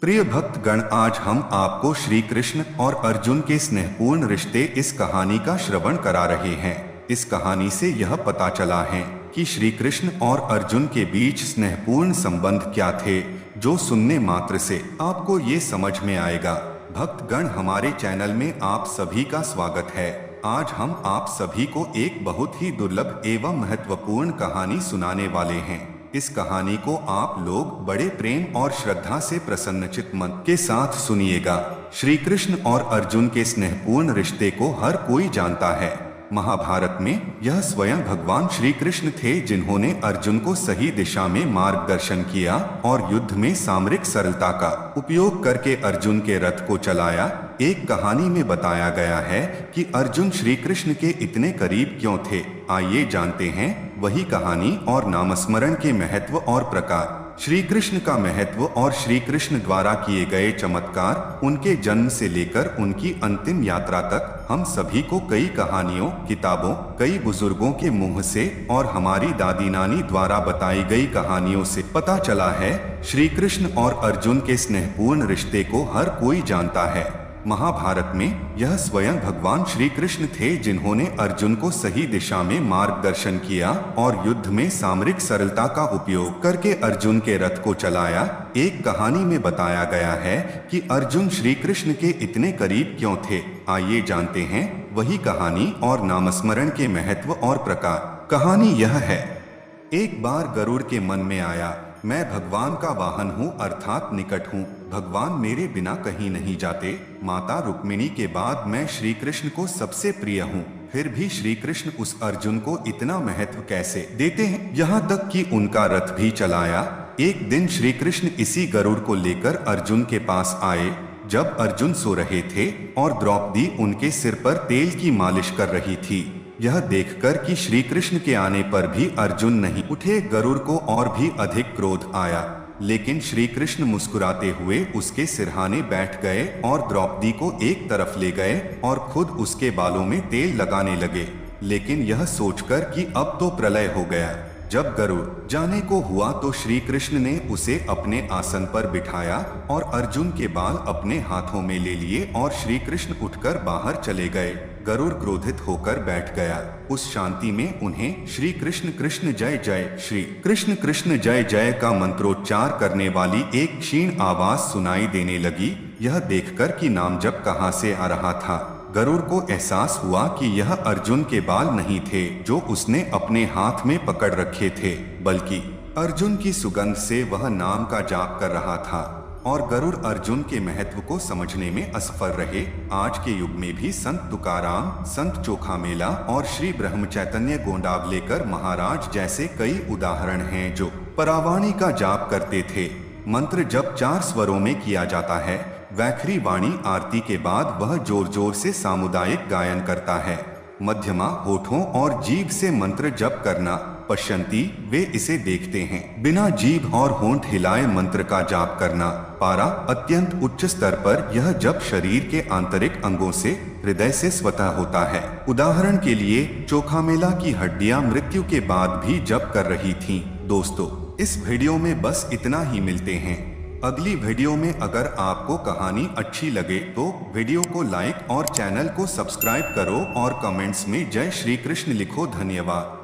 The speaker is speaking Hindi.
प्रिय भक्तगण, आज हम आपको श्री कृष्ण और अर्जुन के स्नेहपूर्ण रिश्ते इस कहानी का श्रवण करा रहे हैं। इस कहानी से यह पता चला है कि श्री कृष्ण और अर्जुन के बीच स्नेहपूर्ण संबंध क्या थे, जो सुनने मात्र से आपको ये समझ में आएगा। भक्तगण, हमारे चैनल में आप सभी का स्वागत है। आज हम आप सभी को एक बहुत ही दुर्लभ एवं महत्वपूर्ण कहानी सुनाने वाले हैं। इस कहानी को आप लोग बड़े प्रेम और श्रद्धा से प्रसन्नचित्त मन के साथ सुनिएगा। श्री कृष्ण और अर्जुन के स्नेहपूर्ण रिश्ते को हर कोई जानता है। महाभारत में यह स्वयं भगवान श्री कृष्ण थे जिन्होंने अर्जुन को सही दिशा में मार्गदर्शन किया और युद्ध में सामरिक सरलता का उपयोग करके अर्जुन के रथ को चलाया। एक कहानी में बताया गया है कि अर्जुन श्री कृष्ण के इतने करीब क्यों थे। आइए जानते हैं वही कहानी और नामस्मरण के महत्व और प्रकार। श्री कृष्ण का महत्व और श्री कृष्ण द्वारा किए गए चमत्कार। उनके जन्म से लेकर उनकी अंतिम यात्रा तक हम सभी को कई कहानियों, किताबों, कई बुजुर्गों के मुंह से और हमारी दादी नानी द्वारा बताई गई कहानियों से पता चला है। श्री कृष्ण और अर्जुन के स्नेहपूर्ण रिश्ते को हर कोई जानता है। महाभारत में यह स्वयं भगवान श्री कृष्ण थे जिन्होंने अर्जुन को सही दिशा में मार्गदर्शन किया और युद्ध में सामरिक सरलता का उपयोग करके अर्जुन के रथ को चलाया। एक कहानी में बताया गया है कि अर्जुन श्री कृष्ण के इतने करीब क्यों थे। आइए जानते हैं वही कहानी और नामस्मरण के महत्व और प्रकार। कहानी यह है। एक बार गरुड़ के मन में आया, मैं भगवान का वाहन हूँ, अर्थात निकट हूँ। भगवान मेरे बिना कहीं नहीं जाते। माता रुक्मिणी के बाद मैं श्री कृष्ण को सबसे प्रिय हूँ। फिर भी श्री कृष्ण उस अर्जुन को इतना महत्व कैसे देते हैं, यहाँ तक कि उनका रथ भी चलाया। एक दिन श्री कृष्ण इसी गरुड़ को लेकर अर्जुन के पास आए जब अर्जुन सो रहे थे और द्रौपदी उनके सिर पर तेल की मालिश कर रही थी। यह देखकर कि श्री कृष्ण के आने पर भी अर्जुन नहीं उठे, गरुड़ को और भी अधिक क्रोध आया। लेकिन श्री कृष्ण मुस्कुराते हुए उसके सिरहाने बैठ गए और द्रौपदी को एक तरफ ले गए और खुद उसके बालों में तेल लगाने लगे। लेकिन यह सोचकर कि अब तो प्रलय हो गया। जब गरुड़ जाने को हुआ तो श्री कृष्ण ने उसे अपने आसन पर बिठाया और अर्जुन के बाल अपने हाथों में ले लिए और श्री कृष्ण उठकर बाहर चले गए। गरुड़ क्रोधित होकर बैठ गया। उस शांति में उन्हें श्री कृष्ण कृष्ण जय जय, श्री कृष्ण कृष्ण जय जय का मंत्रोच्चार करने वाली एक क्षीण आवाज सुनाई देने लगी। यह देखकर कि नाम जप कहाँ से आ रहा था, गरुड़ को एहसास हुआ कि यह अर्जुन के बाल नहीं थे जो उसने अपने हाथ में पकड़ रखे थे, बल्कि अर्जुन की सुगंध से वह नाम का जाप कर रहा था। और गरुड़ अर्जुन के महत्व को समझने में असफल रहे। आज के युग में भी संत तुकाराम, संत चोखामेला और श्री ब्रह्म चैतन्य गोंडावलेकर महाराज जैसे कई उदाहरण हैं जो परावाणी का जाप करते थे। मंत्र जब 4 स्वरों में किया जाता है। वैखरी वाणी आरती के बाद वह जोर जोर से सामुदायिक गायन करता है। मध्यमा होठों और जीभ से मंत्र जप करना। पश्यंती, वे इसे देखते हैं। बिना जीभ और होंठ हिलाए मंत्र का जाप करना। पारा, अत्यंत उच्च स्तर पर यह जप शरीर के आंतरिक अंगों से, हृदय से स्वतः होता है। उदाहरण के लिए चोखामेला की हड्डियां मृत्यु के बाद भी जप कर रही थीं। दोस्तों, इस वीडियो में बस इतना ही। मिलते हैं अगली वीडियो में। अगर आपको कहानी अच्छी लगे तो वीडियो को लाइक और चैनल को सब्सक्राइब करो और कमेंट्स में जय श्री कृष्ण लिखो। धन्यवाद।